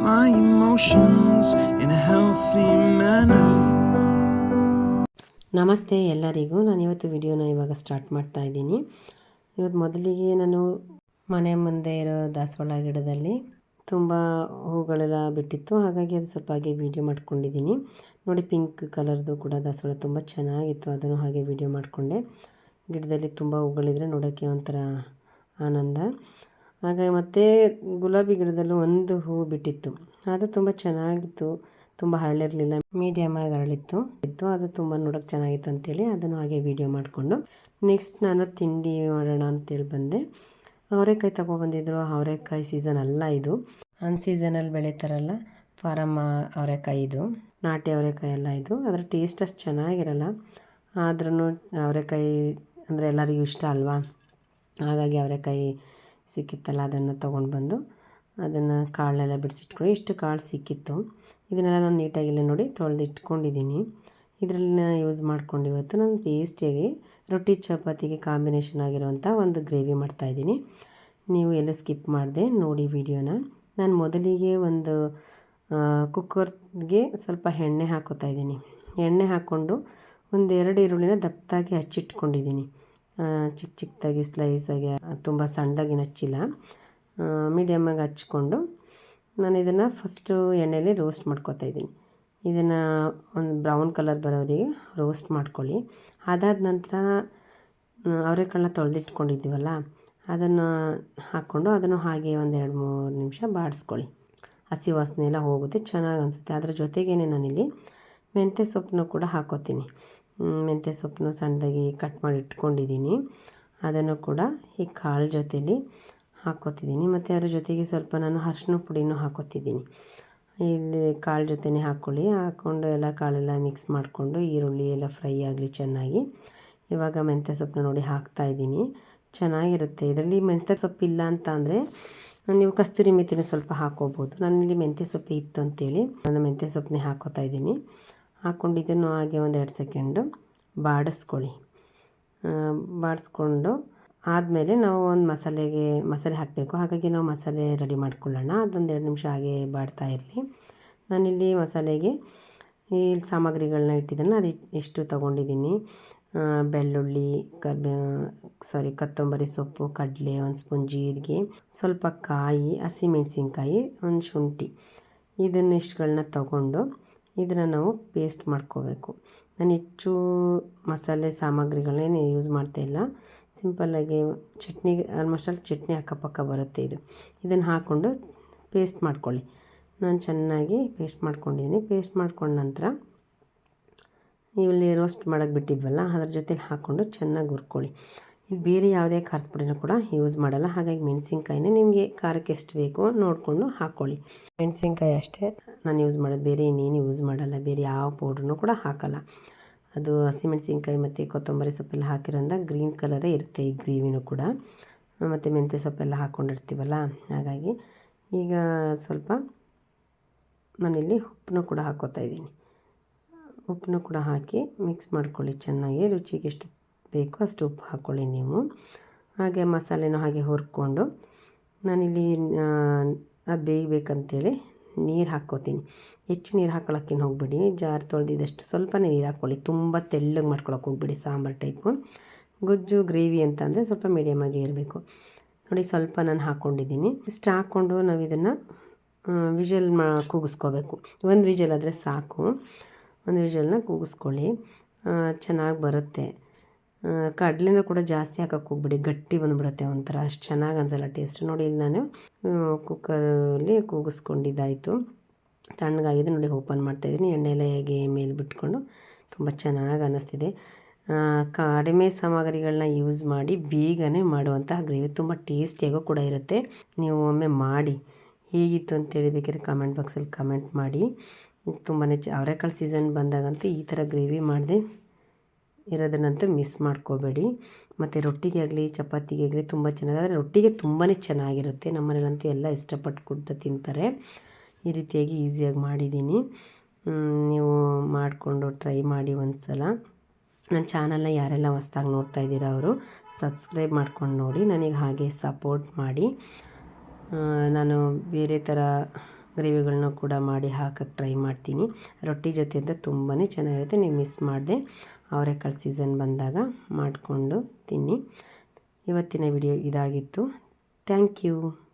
my emotions in a healthy manner. ನಮಸ್ತೆ ಎಲ್ಲರಿಗೂ. ನಾನಿವತ್ತು ವಿಡಿಯೋನ ಇವಾಗ ಸ್ಟಾರ್ಟ್ ಮಾಡ್ತಾ ಇದ್ದೀನಿ. ಇವತ್ತು ಮೊದಲಿಗೆ ನಾನು ಮನೆ ಮುಂದೆ ಇರೋ ದಾಸವಾಳ ಗಿಡದಲ್ಲಿ ತುಂಬ ಹೂಗಳೆಲ್ಲ ಬಿಟ್ಟಿತ್ತು, ಹಾಗಾಗಿ ಅದು ಸ್ವಲ್ಪ ಹಾಗೆ ವಿಡಿಯೋ ಮಾಡ್ಕೊಂಡಿದ್ದೀನಿ. ನೋಡಿ, ಪಿಂಕ್ ಕಲರ್ದು ಕೂಡ ದಾಸವಾಳ ತುಂಬ ಚೆನ್ನಾಗಿತ್ತು, ಅದನ್ನು ಹಾಗೆ ವಿಡಿಯೋ ಮಾಡಿಕೊಂಡೆ. ಗಿಡದಲ್ಲಿ ತುಂಬ ಹೂಗಳಿದ್ರೆ ನೋಡೋಕ್ಕೆ ಒಂಥರ ಆನಂದ. ಹಾಗೆ ಮತ್ತು ಗುಲಾಬಿ ಗಿಡದಲ್ಲೂ ಒಂದು ಹೂ ಬಿಟ್ಟಿತ್ತು, ಅದು ತುಂಬ ಚೆನ್ನಾಗಿತ್ತು, ತುಂಬ ಹರಳಿರಲಿಲ್ಲ, ಮೀಡಿಯಮಾಗಿ ಹರಳಿತ್ತು. ಅದು ತುಂಬ ನೋಡೋಕ್ಕೆ ಚೆನ್ನಾಗಿತ್ತು ಅಂತೇಳಿ ಅದನ್ನು ಹಾಗೆ ವಿಡಿಯೋ ಮಾಡಿಕೊಂಡು ನೆಕ್ಸ್ಟ್ ನಾನು ತಿಂಡಿ ಮಾಡೋಣ ಅಂತೇಳಿ ಬಂದೆ. ಅವರೆಕಾಯಿ ತೊಗೊಬಂದಿದ್ರು. ಅವರೆಕಾಯಿ ಸೀಸನ್ ಅಲ್ಲ ಇದು, ಅನ್ ಸೀಸನಲ್ಲಿ ಬೆಳೀತಾರಲ್ಲ ಫಾರಮ್ ಅವರೆಕಾಯಿ, ಇದು ನಾಟಿ ಅವರೆಕಾಯಿ ಅಲ್ಲ ಇದು. ಅದರ ಟೇಸ್ಟ್ ಅಷ್ಟು ಚೆನ್ನಾಗಿರಲ್ಲ, ಆದ್ರೂ ಅವರೆಕಾಯಿ ಅಂದರೆ ಎಲ್ಲರಿಗೂ ಇಷ್ಟ ಅಲ್ವಾ, ಹಾಗಾಗಿ ಅವರೆಕಾಯಿ ಸಿಕ್ಕಿತ್ತಲ್ಲ ಅದನ್ನು ತೊಗೊಂಡು ಬಂದು ಅದನ್ನು ಕಾಳನ್ನೆಲ್ಲ ಬಿಡಿಸಿಟ್ಕೊಂಡು ಇಷ್ಟು ಕಾಳು ಸಿಕ್ಕಿತ್ತು. ಇದನ್ನೆಲ್ಲ ನಾನು ನೀಟಾಗಿಲ್ಲ ನೋಡಿ ತೊಳೆದು ಇಟ್ಕೊಂಡಿದ್ದೀನಿ. ಇದರಲ್ಲಿ ಯೂಸ್ ಮಾಡ್ಕೊಂಡು ಇವತ್ತು ನಾನು ಟೇಸ್ಟಿಯಾಗಿ ರೊಟ್ಟಿ ಚಪಾತಿಗೆ ಕಾಂಬಿನೇಷನ್ ಆಗಿರುವಂಥ ಒಂದು ಗ್ರೇವಿ ಮಾಡ್ತಾಯಿದ್ದೀನಿ. ನೀವು ಎಲ್ಲ ಸ್ಕಿಪ್ ಮಾಡಿದೆ ನೋಡಿ ವಿಡಿಯೋನ. ನಾನು ಮೊದಲಿಗೆ ಒಂದು ಕುಕ್ಕರ್ಗೆ ಸ್ವಲ್ಪ ಎಣ್ಣೆ ಹಾಕೋತಾ ಇದ್ದೀನಿ. ಎಣ್ಣೆ ಹಾಕ್ಕೊಂಡು ಒಂದೆರಡು ಈರುಳ್ಳಿನ ದಪ್ಪದಾಗಿ ಹಚ್ಚಿಟ್ಕೊಂಡಿದ್ದೀನಿ. ಚಿಕ್ಕದಾಗಿ ಸ್ಲೈಸಾಗಿ, ತುಂಬ ಸಣ್ಣದಾಗಿ ಹಚ್ಚಿಲ್ಲ, ಮೀಡಿಯಮ್ಮಾಗಿ ಹಚ್ಕೊಂಡು ನಾನು ಇದನ್ನು ಫಸ್ಟು ಎಣ್ಣೆಯಲ್ಲಿ ರೋಸ್ಟ್ ಮಾಡ್ಕೊತಾ ಇದ್ದೀನಿ. ಇದನ್ನು ಒಂದು ಬ್ರೌನ್ ಕಲರ್ ಬರೋರಿಗೆ ರೋಸ್ಟ್ ಮಾಡ್ಕೊಳ್ಳಿ. ಅದಾದ ನಂತರ ಅವರೆಕಾಳನ್ನ ತೊಳೆದಿಟ್ಕೊಂಡಿದ್ದೀವಲ್ಲ ಅದನ್ನು ಹಾಕ್ಕೊಂಡು ಅದನ್ನು ಹಾಗೆ ಒಂದು 2-3 ನಿಮಿಷ ಬಾಡಿಸ್ಕೊಳ್ಳಿ. ಹಸಿ ವಾಸನೆ ಎಲ್ಲ ಹೋಗುತ್ತೆ, ಚೆನ್ನಾಗಿ ಅನಿಸುತ್ತೆ. ಅದ್ರ ಜೊತೆಗೇ ನಾನಿಲ್ಲಿ ಮೆಂತ್ಯ ಸೊಪ್ಪನ್ನು ಕೂಡ ಹಾಕ್ಕೋತೀನಿ. ಮೆಂತ್ಯ ಸೊಪ್ಪನ್ನು ಸಣ್ಣದಾಗಿ ಕಟ್ ಮಾಡಿ ಇಟ್ಕೊಂಡಿದ್ದೀನಿ, ಅದನ್ನು ಕೂಡ ಈ ಕಾಳು ಜೊತೆಯಲ್ಲಿ ಹಾಕ್ಕೋತಿದ್ದೀನಿ. ಮತ್ತು ಅದ್ರ ಜೊತೆಗೆ ಸ್ವಲ್ಪ ನಾನು ಅರಿಶಿನ ಪುಡಿನೂ ಹಾಕ್ಕೋತಿದ್ದೀನಿ. ಇಲ್ಲಿ ಕಾಳು ಜೊತೆನೇ ಹಾಕ್ಕೊಳ್ಳಿ. ಹಾಕ್ಕೊಂಡು ಎಲ್ಲ ಕಾಳೆಲ್ಲ ಮಿಕ್ಸ್ ಮಾಡಿಕೊಂಡು ಈರುಳ್ಳಿ ಎಲ್ಲ ಫ್ರೈ ಆಗಲಿ ಚೆನ್ನಾಗಿ. ಇವಾಗ ಮೆಂತ್ಯ ಸೊಪ್ಪನ್ನ ನೋಡಿ ಹಾಕ್ತಾಯಿದ್ದೀನಿ, ಚೆನ್ನಾಗಿರುತ್ತೆ. ಇದರಲ್ಲಿ ಮೆಂತ್ಯ ಸೊಪ್ಪು ಇಲ್ಲ ಅಂತ ಅಂದರೆ ನೀವು ಕಸ್ತೂರಿ ಮೆಥಿನ ಸ್ವಲ್ಪ ಹಾಕ್ಕೋಬೋದು. ನಾನಿಲ್ಲಿ ಮೆಂತ್ಯ ಸೊಪ್ಪು ಇತ್ತು ಅಂತೇಳಿ ನಾನು ಮೆಂತ್ಯ ಸೊಪ್ಪನ್ನೇ ಹಾಕ್ಕೋತಾ ಇದ್ದೀನಿ. ಹಾಕ್ಕೊಂಡು ಇದನ್ನು ಹಾಗೆ ಒಂದು 2 ಸೆಕೆಂಡು ಬಾಡಿಸ್ಕೊಳ್ಳಿ. ಬಾಡಿಸ್ಕೊಂಡು ಆದಮೇಲೆ ನಾವು ಒಂದು ಮಸಾಲೆ ಹಾಕಬೇಕು, ಹಾಗಾಗಿ ನಾವು ಮಸಾಲೆ ರೆಡಿ ಮಾಡ್ಕೊಳ್ಳೋಣ. ಅದೊಂದು 2 ನಿಮಿಷ ಹಾಗೆ ಬಾಡ್ತಾ ಇರಲಿ. ನಾನಿಲ್ಲಿ ಮಸಾಲೆಗೆ ಈ ಸಾಮಗ್ರಿಗಳನ್ನ ಇಟ್ಟಿದ್ದೀನಿ. ಅದು ಇಷ್ಟು ತೊಗೊಂಡಿದ್ದೀನಿ. ಬೆಳ್ಳುಳ್ಳಿ, ಕೊತ್ತಂಬರಿ ಸೊಪ್ಪು, ಕಡಲೆ, 1 ಸ್ಪೂನ್ ಜೀರಿಗೆ, ಸ್ವಲ್ಪ ಕಾಯಿ, ಹಸಿಮೆಣಸಿನ್ಕಾಯಿ, ಒಂದು ಶುಂಠಿ, ಇದನ್ನಿಷ್ಟುಗಳನ್ನ ತೊಗೊಂಡು ಇದನ್ನು ನಾವು ಪೇಸ್ಟ್ ಮಾಡ್ಕೋಬೇಕು. ನಾನು ಹೆಚ್ಚು ಮಸಾಲೆ ಸಾಮಗ್ರಿಗಳನ್ನೇ ಯೂಸ್ ಮಾಡ್ತಾಯಿಲ್ಲ, ಸಿಂಪಲ್ಲಾಗಿ ಚಟ್ನಿಗೆ ಆಲ್ಮೋಸ್ಟ್ ಅಲ್ಲಿ ಚಟ್ನಿ ಅಕ್ಕಪಕ್ಕ ಬರುತ್ತೆ ಇದು. ಇದನ್ನು ಹಾಕ್ಕೊಂಡು ಪೇಸ್ಟ್ ಮಾಡ್ಕೊಳ್ಳಿ. ನಾನು ಚೆನ್ನಾಗಿ ಪೇಸ್ಟ್ ಮಾಡ್ಕೊಂಡಿದ್ದೀನಿ. ಪೇಸ್ಟ್ ಮಾಡ್ಕೊಂಡ ನಂತರ ಇಲ್ಲಿ ರೋಸ್ಟ್ ಮಾಡೋಕ್ಕೆ ಬಿಟ್ಟಿದ್ವಲ್ಲ ಅದ್ರ ಜೊತೆಲಿ ಹಾಕ್ಕೊಂಡು ಚೆನ್ನಾಗಿ ಹುರ್ಕೊಳ್ಳಿ. ಇಲ್ಲಿ ಬೇರೆ ಯಾವುದೇ ಖಾರದ ಪುಡಿನ ಕೂಡ ಯೂಸ್ ಮಾಡಲ್ಲ, ಹಾಗಾಗಿ ಮೆಣಸಿನ್ಕಾಯಿನೇ ನಿಮಗೆ ಖಾರಕ್ಕೆ ಎಷ್ಟು ಬೇಕೋ ನೋಡಿಕೊಂಡು ಹಾಕ್ಕೊಳ್ಳಿ. ಮೆಣಸಿನ್ಕಾಯಿ ಅಷ್ಟೇ ನಾನು ಯೂಸ್ ಮಾಡೋದು, ಬೇರೆ ಇನ್ನೇನು ಯೂಸ್ ಮಾಡಲ್ಲ, ಬೇರೆ ಯಾವ ಪೌಡ್ರನ್ನೂ ಕೂಡ ಹಾಕಲ್ಲ. ಅದು ಹಸಿಮೆಣಸಿನ್ಕಾಯಿ ಮತ್ತು ಕೊತ್ತಂಬರಿ ಸೊಪ್ಪೆಲ್ಲ ಹಾಕಿರೋದ್ರಿಂದ ಗ್ರೀನ್ ಕಲರೇ ಇರುತ್ತೆ ಈ ಗ್ರೇವಿನೂ ಕೂಡ. ಮತ್ತು ಮೆಂತ್ಯ ಸೊಪ್ಪೆಲ್ಲ ಹಾಕ್ಕೊಂಡಿರ್ತೀವಲ್ಲ, ಹಾಗಾಗಿ ಈಗ ಸ್ವಲ್ಪ ನಾನಿಲ್ಲಿ ಉಪ್ಪನ್ನು ಕೂಡ ಹಾಕ್ಕೋತಾ ಇದ್ದೀನಿ. ಉಪ್ಪನ್ನು ಕೂಡ ಹಾಕಿ ಮಿಕ್ಸ್ ಮಾಡ್ಕೊಳ್ಳಿ ಚೆನ್ನಾಗಿ. ರುಚಿಗೆ ಎಷ್ಟು ಬೇಕೋ ಅಷ್ಟು ಉಪ್ಪು ಹಾಕ್ಕೊಳ್ಳಿ ನೀವು. ಹಾಗೆ ಮಸಾಲೆನೂ ಹಾಗೆ ಹುರ್ಕೊಂಡು ನಾನಿಲ್ಲಿ ಅದು ಬೇಯಬೇಕಂತೇಳಿ ನೀರು ಹಾಕ್ಕೋತೀನಿ. ಹೆಚ್ಚು ನೀರು ಹಾಕ್ಕೊಳ್ಳೋಕ್ಕೇನು ಹೋಗ್ಬಿಡಿ, ಜಾರ್ ತೊಳೆದಿದ್ದಷ್ಟು ಸ್ವಲ್ಪನೇ ನೀರು ಹಾಕ್ಕೊಳ್ಳಿ. ತುಂಬ ತೆಳ್ಳಗೆ ಮಾಡ್ಕೊಳಕ್ಕೆ ಹೋಗ್ಬಿಡಿ, ಸಾಂಬಾರು ಟೈಪು. ಗೊಜ್ಜು ಗ್ರೇವಿ ಅಂತ ಅಂದರೆ ಸ್ವಲ್ಪ ಮೀಡಿಯಮಾಗಿ ಇರಬೇಕು. ನೋಡಿ, ಸ್ವಲ್ಪ ನಾನು ಹಾಕ್ಕೊಂಡಿದ್ದೀನಿ. ಇಷ್ಟು ಹಾಕ್ಕೊಂಡು ನಾವು ಇದನ್ನು ವಿಜಲ್ ಕೂಗಿಸ್ಕೋಬೇಕು. ಒಂದು ವಿಜಲ್ ಆದರೆ ಸಾಕು, ಒಂದು ವಿಜಲ್ನ ಕೂಗಿಸ್ಕೊಳ್ಳಿ, ಚೆನ್ನಾಗಿ ಬರುತ್ತೆ. ಕಡಲೆನೂ ಕೂಡ ಜಾಸ್ತಿ ಹಾಕೋಕ್ಕೆ ಹೋಗ್ಬಿಡಿ, ಗಟ್ಟಿ ಬಂದುಬಿಡುತ್ತೆ ಒಂಥರ, ಅಷ್ಟು ಚೆನ್ನಾಗಿ ಅನಿಸಲ್ಲ ಟೇಸ್ಟ್. ನೋಡಿ, ಇಲ್ಲಿ ನಾನು ಕುಕ್ಕರಲ್ಲಿ ಕೂಗಿಸ್ಕೊಂಡಿದ್ದಾಯಿತು, ತಣ್ಣಗಾಗಿದೆ. ನೋಡಿ, ಓಪನ್ ಮಾಡ್ತಾಯಿದ್ದೀನಿ. ಎಣ್ಣೆ ಎಲ್ಲ ಹೇಗೆ ಮೇಲೆ ಬಿಟ್ಕೊಂಡು ತುಂಬ ಚೆನ್ನಾಗಿ ಅನ್ನಿಸ್ತಿದೆ. ಕಡಿಮೆ ಸಾಮಗ್ರಿಗಳನ್ನ ಯೂಸ್ ಮಾಡಿ ಬೇಗನೆ ಮಾಡುವಂತಹ ಗ್ರೇವಿ ತುಂಬ ಟೇಸ್ಟಿಯಾಗೂ ಕೂಡ ಇರುತ್ತೆ. ನೀವು ಒಮ್ಮೆ ಮಾಡಿ ಹೇಗಿತ್ತು ಅಂತೇಳಿ ಬೇಕಾದ್ರೆ ಕಮೆಂಟ್ ಬಾಕ್ಸಲ್ಲಿ ಕಮೆಂಟ್ ಮಾಡಿ. ತುಂಬಾ ಅವರೆಕಾಳು ಸೀಸನ್ ಬಂದಾಗಂತೂ ಈ ಥರ ಗ್ರೇವಿ ಮಾಡದೆ ಇರೋದನ್ನಂತೂ ಮಿಸ್ ಮಾಡ್ಕೋಬೇಡಿ. ಮತ್ತು ರೊಟ್ಟಿಗೆ ಆಗಲಿ ಚಪಾತಿಗೆ ಆಗಲಿ ತುಂಬ ಚೆನ್ನಾಗಿ, ಆದರೆ ರೊಟ್ಟಿಗೆ ತುಂಬಾ ಚೆನ್ನಾಗಿರುತ್ತೆ. ನಮ್ಮನೇಲಂತೂ ಎಲ್ಲ ಇಷ್ಟಪಟ್ಟು ತಿಂತಾರೆ. ಈ ರೀತಿಯಾಗಿ ಈಸಿಯಾಗಿ ಮಾಡಿದ್ದೀನಿ. ನೀವು ಮಾಡಿಕೊಂಡು ಟ್ರೈ ಮಾಡಿ ಒಂದು ಸಲ. ನನ್ನ ಚಾನಲ್ನ ಯಾರೆಲ್ಲ ಹೊಸ್ದಾಗಿ ನೋಡ್ತಾ ಇದ್ದೀರಾ ಅವರು ಸಬ್ಸ್ಕ್ರೈಬ್ ಮಾಡ್ಕೊಂಡು ನೋಡಿ, ನನಗೆ ಹಾಗೆ ಸಪೋರ್ಟ್ ಮಾಡಿ. ನಾನು ಬೇರೆ ಥರ ಗ್ರೇವಿಗಳನ್ನ ಕೂಡ ಮಾಡಿ ಹಾಕಕ್ಕೆ ಟ್ರೈ ಮಾಡ್ತೀನಿ. ರೊಟ್ಟಿ ಜೊತೆ ಅಂತ ತುಂಬಾ ಚೆನ್ನಾಗಿರುತ್ತೆ. ನೀವು ಮಿಸ್ ಮಾಡದೆ ಅವರೆಕಾಳು ಸೀಸನ್ ಬಂದಾಗ ಮಾಡಿಕೊಂಡು ತಿನ್ನಿ. ಇವತ್ತಿನ ವಿಡಿಯೋ ಇದಾಗಿತ್ತು. Thank you.